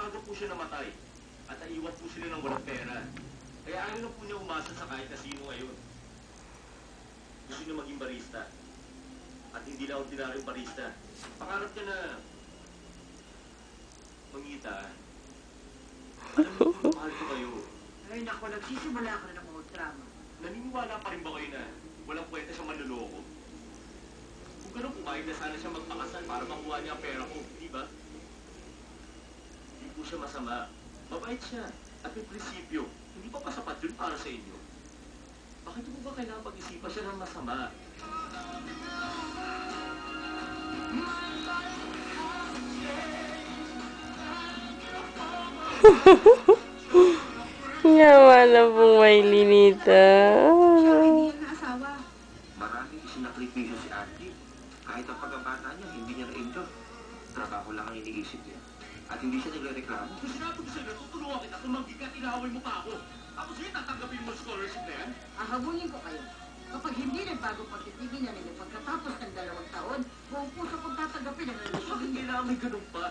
maaga po siya namatay. At naiwan po sila ng walang pera. Kaya ayaw na po niya umasa sa kahit na sino ngayon. Gusto niya maging barista. At hindi na ordinaryong barista. Pangarap niya na mangita. Alam mo kung mahal ko kayo. Ay, naku, nagsisimula ako na ng mga drama. Naniniwala pa rin ba kayo na walang kwenta sa manloloko? Kung gano'n po, kahit na sana siya magpakasal para makuha niya ang pera ko, di ba? Hindi po siya masama. Mabait siya. At may prinsipyo. Hindi pa pasapat yun para sa inyo. Bakit po ba kailangan pag-isipan siya ng masama? Yawa na pong may linita. Hindi yan naasawa. Maraming isinakripisyo si Ate. Kahit ang pagkabata niya, hindi niya na-enjoy. Trabaho lang ang iniisip niya. At hindi siya nagre-reklamo. Kung sinabi ko sa'yo, tutulungan kita kung magbigat, inaaway mo pa ako. Ako sige, tatanggapin mo scholarship na yan. Ahabulin ko kayo. Kapag hindi nagbago pagtitigin na ninyo pagkatapos ng 2 taon, buong puso kong tatanggapin ang relasyon Bakit ninyo. kailangan may ganun pa?